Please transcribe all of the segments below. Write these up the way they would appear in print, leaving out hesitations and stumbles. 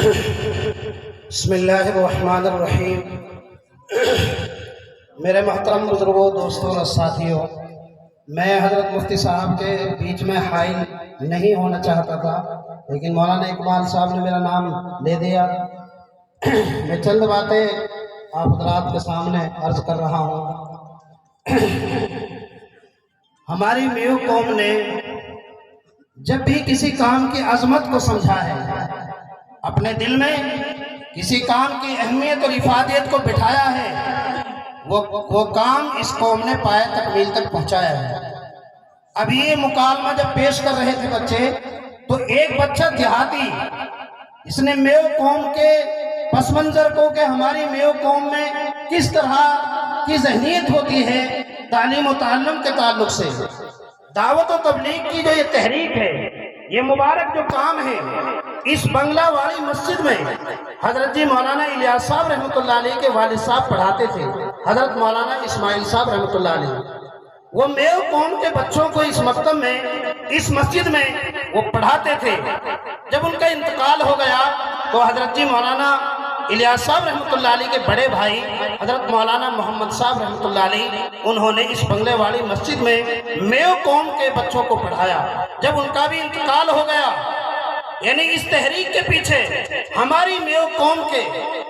بسم اللہ الرحمن الرحیم۔ میرے محترم بزرگوں، دوستوں اور ساتھیوں، میں حضرت مفتی صاحب کے بیچ میں حائل نہیں ہونا چاہتا تھا، لیکن مولانا اقبال صاحب نے میرا نام لے دیا۔ میں چند باتیں آپ حضرات کے سامنے عرض کر رہا ہوں۔ ہماری میو قوم نے جب بھی کسی کام کی عظمت کو سمجھا ہے، اپنے دل میں کسی کام کی اہمیت اور افادیت کو بٹھایا ہے، وہ کام اس قوم نے پائے تکمیل تک پہنچایا ہے۔ ابھی یہ مکالمہ جب پیش کر رہے تھے بچے، تو ایک بچہ دیہاتی، اس نے میو قوم کے پس منظر کو کہ ہماری میو قوم میں کس طرح کی ذہنیت ہوتی ہے تعلیم و تعلم کے تعلق سے، دعوت و تبلیغ کی جو یہ تحریک ہے، یہ مبارک جو کام ہے، اس بنگلہ والی مسجد میں حضرت جی مولانا الیاس صاحب رحمۃ اللہ علیہ کے والد صاحب پڑھاتے تھے، حضرت مولانا اسماعیل صاحب رحمۃ اللہ علیہ۔ وہ میو قوم کے بچوں کو اس مکتب میں، اس مسجد میں وہ پڑھاتے تھے۔ جب ان کا انتقال ہو گیا تو حضرت جی مولانا الیاس صاحب رحمۃ اللہ علیہ کے بڑے بھائی حضرت مولانا محمد صاحب رحمۃ اللہ علیہ، انہوں نے اس بنگلے والی مسجد میں میو قوم کے بچوں کو پڑھایا۔ جب ان کا بھی انتقال ہو گیا، یعنی اس تحریک کے پیچھے ہماری میو قوم کے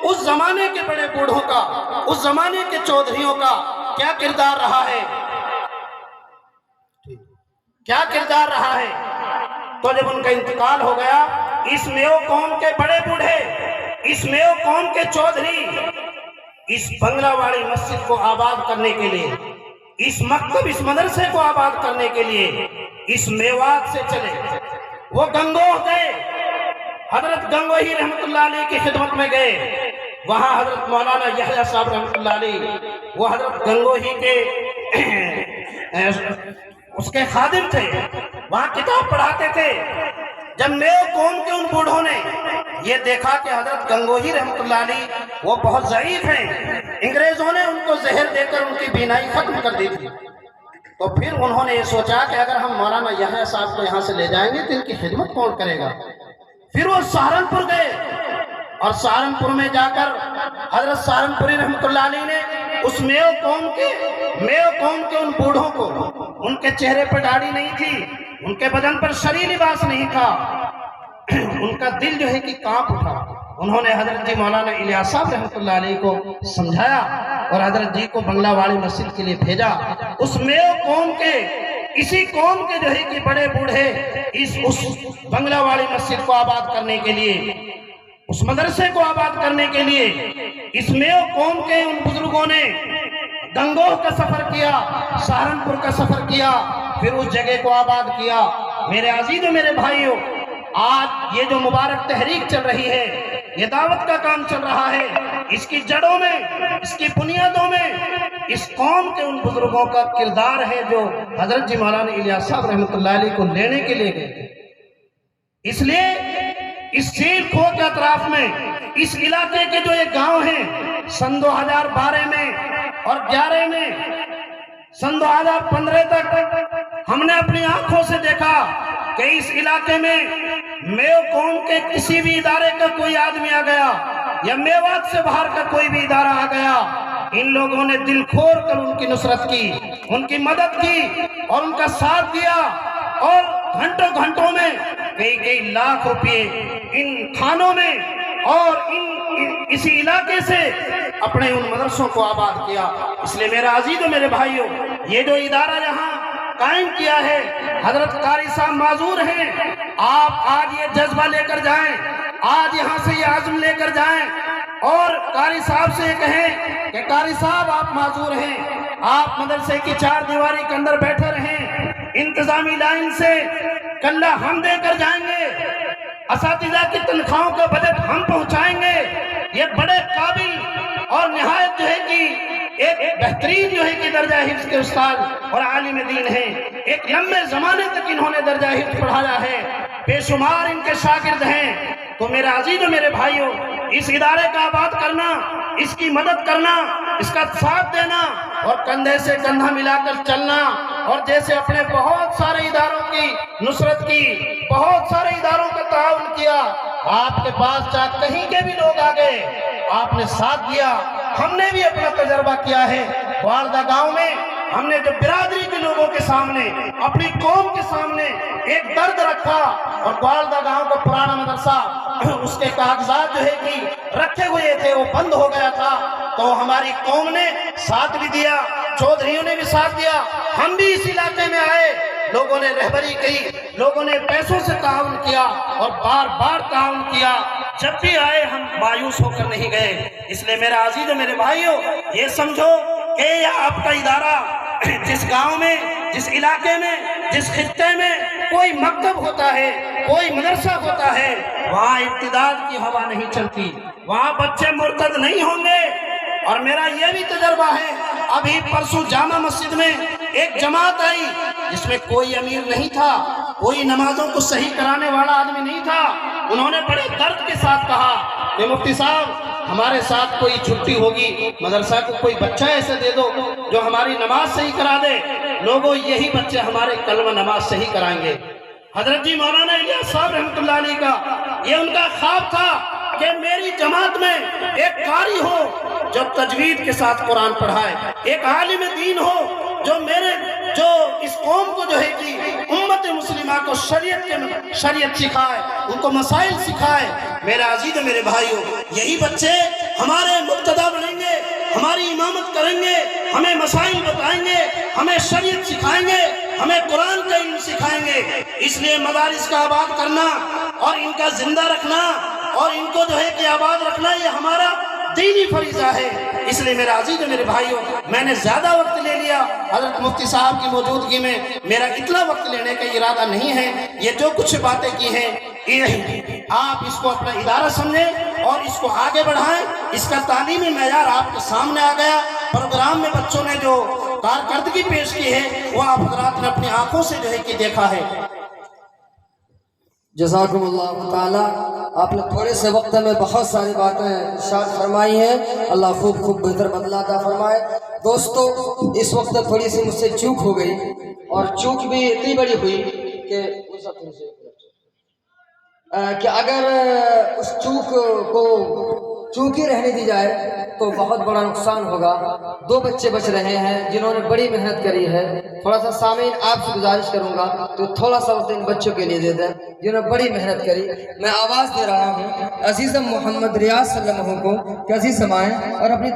اس زمانے کے بڑے بوڑھوں کا، اس زمانے کے چودھریوں کا کیا کردار رہا ہے، کیا کردار رہا ہے۔ تو جب ان کا انتقال ہو گیا، اس میو قوم کے بڑے بوڑھے، اس میو قوم کے چودھری اس بنگلہ والی مسجد کو آباد کرنے کے لیے، اس مکتب، اس مدرسے کو آباد کرنے کے لیے اس میوات سے چلے۔ وہ گنگوہ گئے، حضرت گنگوہی رحمت اللہ علیہ کی خدمت میں گئے۔ وہاں حضرت مولانا یحییٰ صاحب رحمت اللہ علیہ، وہ حضرت گنگوہی کے اس کے خادم تھے، وہاں کتاب پڑھاتے تھے۔ جب میو قوم کے ان بوڑھوں نے یہ دیکھا کہ حضرت گنگوہی رحمت اللہ علیہ وہ بہت ضعیف ہیں، انگریزوں نے ان کو زہر دے کر ان کی بینائی ختم کر دی تھی، تو پھر انہوں نے یہ سوچا کہ اگر ہم مولانا یحییٰ صاحب کو یہاں سے لے جائیں گے تو ان کی خدمت کون کرے گا۔ پھر وہ سہارنپور گئے، اور سہارنپور میں جا کر حضرت سہارنپوری رحمت اللہ علیہ نے اس میو قوم کے ان بوڑھوں کو، ان کے چہرے پر داڑھی نہیں تھی، ان کے بدن پر شرعی لباس نہیں تھا، ان کا دل جو ہے کہ کانپ اٹھا۔ انہوں نے حضرت جی مولانا الیاس صاحب رحمت اللہ علیہ کو سمجھایا اور حضرت جی کو بنگلہ والی مسجد کے لیے بھیجا۔ اس میو قوم کے، اسی قوم کے جو ہے کہ بڑے بوڑھے اس بنگلہ والی مسجد کو آباد کرنے کے لیے، اس مدرسے کو آباد کرنے کے لیے اس میو قوم کے ان بزرگوں نے گنگوہ کا سفر کیا، سہارنپور کا سفر کیا، پھر اس جگہ کو آباد کیا۔ میرے عزیز و میرے بھائیوں، آج یہ جو مبارک تحریک چل رہی ہے، یہ دعوت کا کام چل رہا ہے، اس کی جڑوں میں، اس کی بنیادوں میں اس قوم کے ان بزرگوں کا کردار ہے جو حضرت جی مولانا الیاس صاحب رحمۃ اللہ علیہ کو لینے کے لیے گئے۔ اس لیے اس چیل کھو کے اطراف میں، اس علاقے کے جو یہ گاؤں ہیں، سن 2012 میں اور 11 میں، سن 2015 تک ہم نے اپنی آنکھوں سے دیکھا کہ اس علاقے میں میو قوم کے کسی بھی ادارے کا کوئی آدمی آ گیا یا میوات سے باہر کا کوئی بھی ادارہ آ گیا، ان لوگوں نے دل کھول کر ان کی نصرت کی، ان کی مدد کی اور ان کا ساتھ دیا، اور گھنٹوں گھنٹوں میں کئی لاکھ روپے ان کھانوں میں اور اسی علاقے سے اپنے ان مدرسوں کو آباد کیا۔ اس لیے میرا عزیز و میرے بھائیوں، یہ جو ادارہ یہاں قائم کیا ہے، حضرت قاری صاحب معذور ہیں، آپ آج یہ جذبہ لے کر جائیں، آج یہاں سے یہ عزم لے کر جائیں اور قاری صاحب سے یہ کہیں کہ قاری صاحب آپ معذور ہیں، آپ مدرسے کی چار دیواری کے اندر بیٹھے رہیں، انتظامی لائن سے کلہ ہم دے کر جائیں گے، اساتذہ کی تنخواہوں کا بجٹ ہم پہنچائیں گے۔ یہ بڑے قابل اور نہایت جو ہے کہ ایک بہترین جو ہے کہ درجہ حفظ کے استاد اور عالم دین ہیں، ایک لمبے زمانے تک انہوں نے درجہ حفظ پڑھایا ہے، بے شمار ان کے شاگرد ہیں۔ تو میرے عزیز و میرے بھائیوں، اس ادارے کا آباد کرنا، اس کی مدد کرنا، اس کا ساتھ دینا اور کندھے سے کندھا ملا کر چلنا، اور جیسے اپنے بہت سارے اداروں کی نصرت کی، بہت سارے اداروں کا تعاون کیا، آپ کے پاس چاہے کہیں کے بھی لوگ آ گئے، آپ نے ساتھ دیا۔ ہم نے بھی اپنا تجربہ کیا ہے، والدہ گاؤں میں ہم نے جو برادری کے لوگوں کے سامنے، اپنی قوم کے سامنے ایک درد رکھا، اور والدہ گاؤں کا پرانا مدرسہ اس کے کاغذات جو ہے کہ رکھے ہوئے تھے وہ بند ہو گیا تھا، تو ہماری قوم نے ساتھ بھی دیا، چودھریوں نے بھی ساتھ دیا۔ ہم بھی اس علاقے میں آئے، لوگوں نے رہبری کی، لوگوں نے پیسوں سے تعاون کیا اور بار بار تعاون کیا۔ جب بھی آئے ہم مایوس ہو کر نہیں گئے۔ اس لیے میرا عزیز و میرے بھائیوں، یہ سمجھو کہ یہ آپ کا ادارہ جس گاؤں میں، جس علاقے میں، جس خطے میں کوئی مکتب ہوتا ہے، کوئی مدرسہ ہوتا ہے، وہاں ابتداء کی ہوا نہیں چلتی، وہاں بچے مرتد نہیں ہوں گے۔ اور میرا یہ بھی تجربہ ہے، ابھی پرسوں جامع مسجد میں ایک جماعت آئی جس میں کوئی امیر نہیں تھا، کوئی نمازوں کو صحیح کرانے والا آدمی نہیں تھا۔ انہوں نے بڑے درد کے ساتھ کہا کہ مفتی صاحب ہمارے ساتھ کوئی چھٹی ہوگی، مدرسہ کو کوئی بچہ ایسے دے دو جو ہماری نماز صحیح کرا دے۔ لوگوں یہی بچے ہمارے کلمہ نماز صحیح کرائیں گے۔ حضرت جی مولانا الیاس صاحب رحمۃ اللہ علیہ کا یہ ان کا خواب تھا کہ میری جماعت میں ایک قاری ہو جو تجوید کے ساتھ قرآن پڑھائے، ایک عالم دین ہو جو اس قوم کو جو ہے کہ امت مسلمہ کو شریعت سکھائے، ان کو مسائل سکھائے۔ میرے عزیز و میرے بھائیوں، یہی بچے ہمارے مقتدی بنیں گے، ہماری امامت کریں گے، ہمیں مسائل بتائیں گے، ہمیں شریعت سکھائیں گے، ہمیں قرآن کا علم سکھائیں گے۔ اس لیے مدارس کا آباد کرنا اور ان کا زندہ رکھنا اور ان کو جو ہے کہ آباد رکھنا یہ ہمارا دینی فریضہ ہے۔ اس لیے میرا عزیز و میرے بھائیوں، میں نے زیادہ وقت لے لیا حضرت مفتی صاحب کی موجودگی میں، میرا اتنا وقت لینے کا ارادہ نہیں ہے۔ یہ جو کچھ باتیں کی ہیں آپ اس کو اپنا ادارہ سمجھیں اور اس کو آگے بڑھائیں۔ اس کا تعلیمی معیار آپ کے سامنے آ گیا۔ پروگرام میں بچوں نے جو کارکردگی پیش کی ہے وہ آپ حضرات نے اپنی آنکھوں سے جو ہے کہ دیکھا ہے۔ جزاکم اللہ تعالی، آپ نے تھوڑے سے وقت میں بہت ساری باتیں ارشاد فرمائی ہیں، اللہ خوب بہتر بدلہ عطا فرمائے۔ دوستو، اس وقت تھوڑی سی مجھ سے چوک ہو گئی، اور چوک بھی اتنی بڑی ہوئی کہ اگر اس چوک کو چوک ہی رہنے دی جائے تو بہت بڑا نقصان ہوگا۔ دو بچے بچ رہے ہیں جنہوں نے بڑی محنت کری ہے۔ تھوڑا سا سامعین آپ سے گزارش کروں گا تو تھوڑا سا وقت ان بچوں کے لیے دے دیں جنہوں نے بڑی محنت کری۔ میں آواز دے رہا ہوں عزیزم محمد ریاض صلی اللہ علیہ وسلم کو کہ عزیز سمائیں اور اپنی